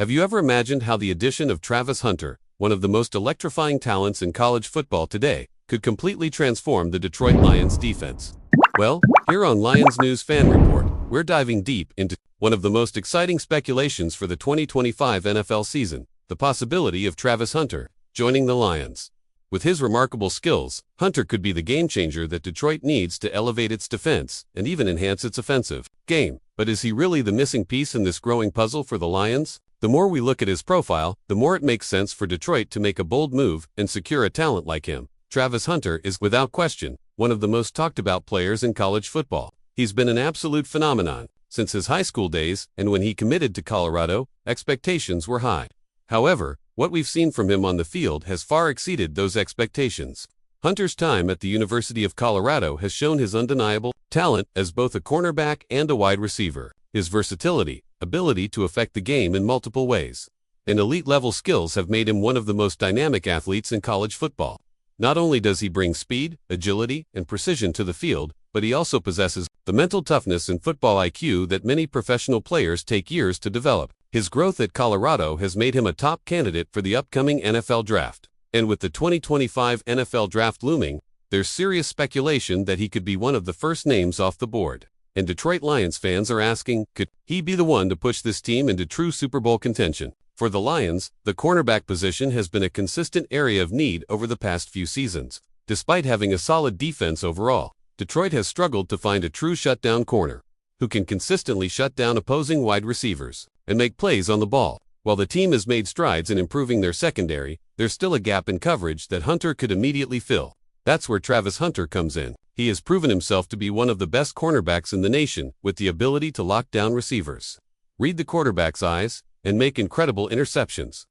Have you ever imagined how the addition of Travis Hunter, one of the most electrifying talents in college football today, could completely transform the Detroit Lions defense? Well, here on Lions News Fan Report, we're diving deep into one of the most exciting speculations for the 2025 NFL season, the possibility of Travis Hunter joining the Lions. With his remarkable skills, Hunter could be the game changer that Detroit needs to elevate its defense and even enhance its offensive game. But is he really the missing piece in this growing puzzle for the Lions? The more we look at his profile, the more it makes sense for Detroit to make a bold move and secure a talent like him. Travis Hunter is, without question, one of the most talked about players in college football. He's been an absolute phenomenon since his high school days, and when he committed to Colorado, expectations were high. However, what we've seen from him on the field has far exceeded those expectations. Hunter's time at the University of Colorado has shown his undeniable talent as both a cornerback and a wide receiver, his versatility, ability to affect the game in multiple ways, and elite-level skills have made him one of the most dynamic athletes in college football. Not only does he bring speed, agility, and precision to the field, but he also possesses the mental toughness and football IQ that many professional players take years to develop. His growth at Colorado has made him a top candidate for the upcoming NFL draft. And with the 2025 NFL draft looming, there's serious speculation that he could be one of the first names off the board. And Detroit Lions fans are asking, could he be the one to push this team into true Super Bowl contention? For the Lions, the cornerback position has been a consistent area of need over the past few seasons. Despite having a solid defense overall, Detroit has struggled to find a true shutdown corner who can consistently shut down opposing wide receivers and make plays on the ball. While the team has made strides in improving their secondary, there's still a gap in coverage that Hunter could immediately fill. That's where Travis Hunter comes in. He has proven himself to be one of the best cornerbacks in the nation with the ability to lock down receivers, read the quarterback's eyes, and make incredible interceptions.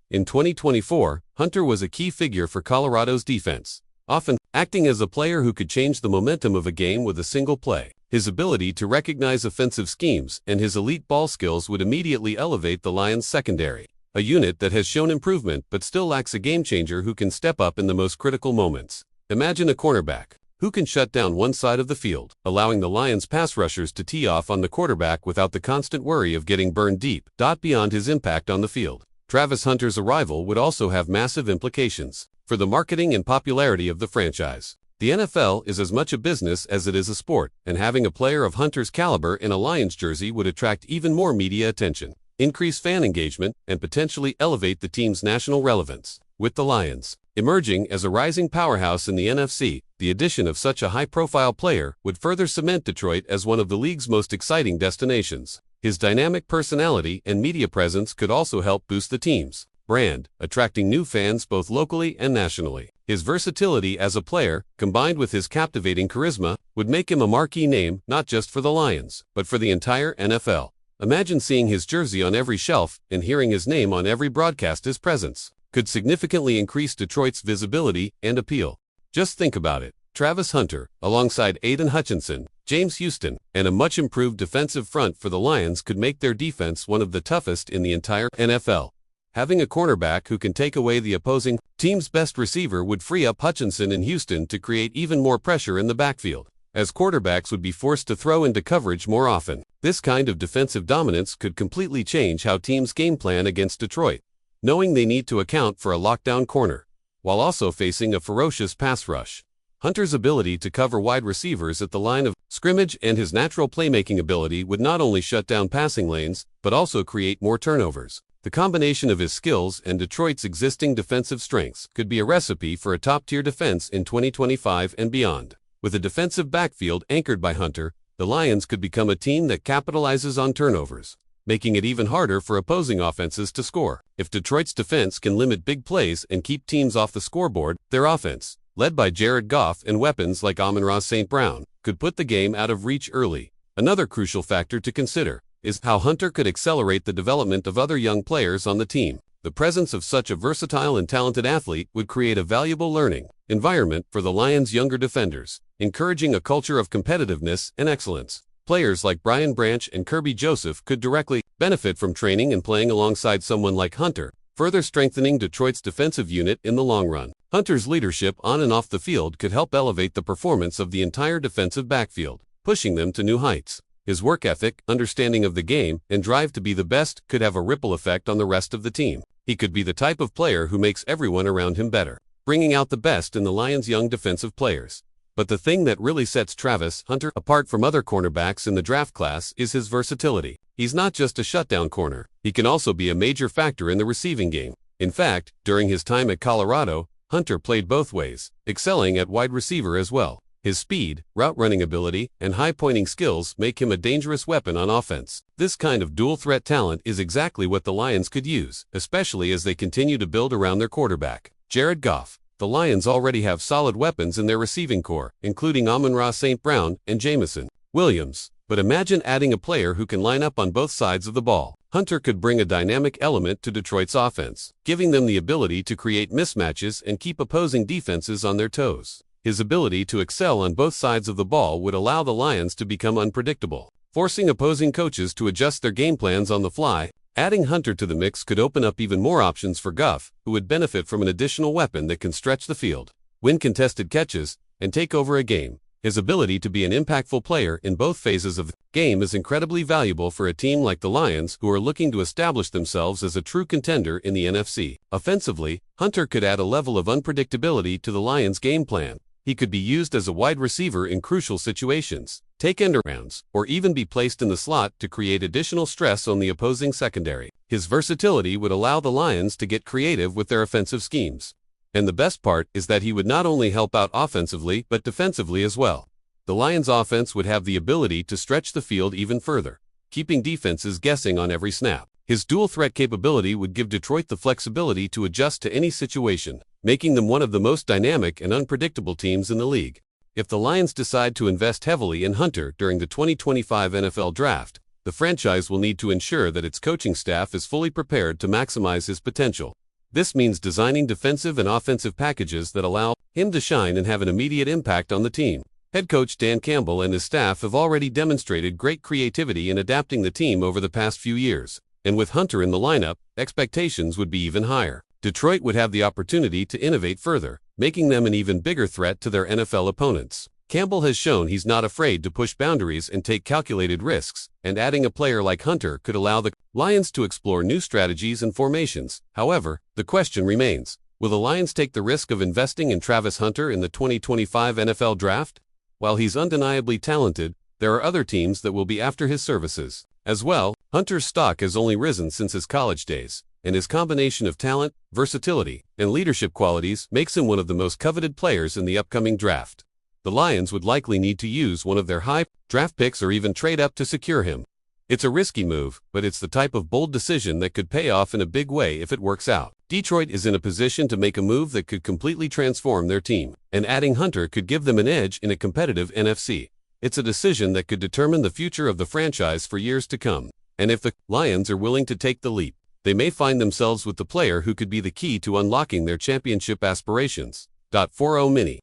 In 2024, Hunter was a key figure for Colorado's defense, often acting as a player who could change the momentum of a game with a single play. His ability to recognize offensive schemes and his elite ball skills would immediately elevate the Lions' secondary, a unit that has shown improvement but still lacks a game changer who can step up in the most critical moments. Imagine a cornerback who can shut down one side of the field, allowing the Lions' pass rushers to tee off on the quarterback without the constant worry of getting burned deep. Beyond his impact on the field, Travis Hunter's arrival would also have massive implications for the marketing and popularity of the franchise. The NFL is as much a business as it is a sport, and having a player of Hunter's caliber in a Lions jersey would attract even more media attention, increase fan engagement, and potentially elevate the team's national relevance. With the Lions emerging as a rising powerhouse in the NFC, the addition of such a high-profile player would further cement Detroit as one of the league's most exciting destinations. His dynamic personality and media presence could also help boost the team's brand, attracting new fans both locally and nationally. His versatility as a player, combined with his captivating charisma, would make him a marquee name not just for the Lions, but for the entire NFL. Imagine seeing his jersey on every shelf and hearing his name on every broadcast. His presence could significantly increase Detroit's visibility and appeal. Just think about it. Travis Hunter, alongside Aiden Hutchinson, James Houston, and a much-improved defensive front for the Lions could make their defense one of the toughest in the entire NFL. Having a cornerback who can take away the opposing team's best receiver would free up Hutchinson and Houston to create even more pressure in the backfield, as quarterbacks would be forced to throw into coverage more often. This kind of defensive dominance could completely change how teams game plan against Detroit, knowing they need to account for a lockdown corner, while also facing a ferocious pass rush. Hunter's ability to cover wide receivers at the line of scrimmage and his natural playmaking ability would not only shut down passing lanes, but also create more turnovers. The combination of his skills and Detroit's existing defensive strengths could be a recipe for a top-tier defense in 2025 and beyond. With a defensive backfield anchored by Hunter, the Lions could become a team that capitalizes on turnovers, making it even harder for opposing offenses to score. If Detroit's defense can limit big plays and keep teams off the scoreboard, their offense, led by Jared Goff and weapons like Amon-Ra St. Brown, could put the game out of reach early. Another crucial factor to consider is how Hunter could accelerate the development of other young players on the team. The presence of such a versatile and talented athlete would create a valuable learning environment for the Lions' younger defenders, encouraging a culture of competitiveness and excellence. Players like Brian Branch and Kirby Joseph could directly benefit from training and playing alongside someone like Hunter, further strengthening Detroit's defensive unit in the long run. Hunter's leadership on and off the field could help elevate the performance of the entire defensive backfield, pushing them to new heights. His work ethic, understanding of the game, and drive to be the best could have a ripple effect on the rest of the team. He could be the type of player who makes everyone around him better, bringing out the best in the Lions' young defensive players. But the thing that really sets Travis Hunter apart from other cornerbacks in the draft class is his versatility. He's not just a shutdown corner, he can also be a major factor in the receiving game. In fact, during his time at Colorado, Hunter played both ways, excelling at wide receiver as well. His speed, route running ability, and high-pointing skills make him a dangerous weapon on offense. This kind of dual-threat talent is exactly what the Lions could use, especially as they continue to build around their quarterback, Jared Goff. The Lions already have solid weapons in their receiving core, including Amon-Ra St. Brown and Jamison Williams. But imagine adding a player who can line up on both sides of the ball. Hunter could bring a dynamic element to Detroit's offense, giving them the ability to create mismatches and keep opposing defenses on their toes. His ability to excel on both sides of the ball would allow the Lions to become unpredictable, forcing opposing coaches to adjust their game plans on the fly. Adding Hunter to the mix could open up even more options for Goff, who would benefit from an additional weapon that can stretch the field, win contested catches, and take over a game. His ability to be an impactful player in both phases of the game is incredibly valuable for a team like the Lions, who are looking to establish themselves as a true contender in the NFC. Offensively, Hunter could add a level of unpredictability to the Lions' game plan. He could be used as a wide receiver in crucial situations, take end-arounds, or even be placed in the slot to create additional stress on the opposing secondary. His versatility would allow the Lions to get creative with their offensive schemes. And the best part is that he would not only help out offensively but defensively as well. The Lions' offense would have the ability to stretch the field even further, keeping defenses guessing on every snap. His dual-threat capability would give Detroit the flexibility to adjust to any situation, making them one of the most dynamic and unpredictable teams in the league. If the Lions decide to invest heavily in Hunter during the 2025 NFL Draft, the franchise will need to ensure that its coaching staff is fully prepared to maximize his potential. This means designing defensive and offensive packages that allow him to shine and have an immediate impact on the team. Head coach Dan Campbell and his staff have already demonstrated great creativity in adapting the team over the past few years, and with Hunter in the lineup, expectations would be even higher. Detroit would have the opportunity to innovate further, making them an even bigger threat to their NFL opponents. Campbell has shown he's not afraid to push boundaries and take calculated risks, and adding a player like Hunter could allow the Lions to explore new strategies and formations. However, the question remains, will the Lions take the risk of investing in Travis Hunter in the 2025 NFL Draft? While he's undeniably talented, there are other teams that will be after his services. As well, Hunter's stock has only risen since his college days, and his combination of talent, versatility, and leadership qualities makes him one of the most coveted players in the upcoming draft. The Lions would likely need to use one of their high draft picks or even trade up to secure him. It's a risky move, but it's the type of bold decision that could pay off in a big way if it works out. Detroit is in a position to make a move that could completely transform their team, and adding Hunter could give them an edge in a competitive NFC. It's a decision that could determine the future of the franchise for years to come. And if the Lions are willing to take the leap, they may find themselves with the player who could be the key to unlocking their championship aspirations. 40 Mini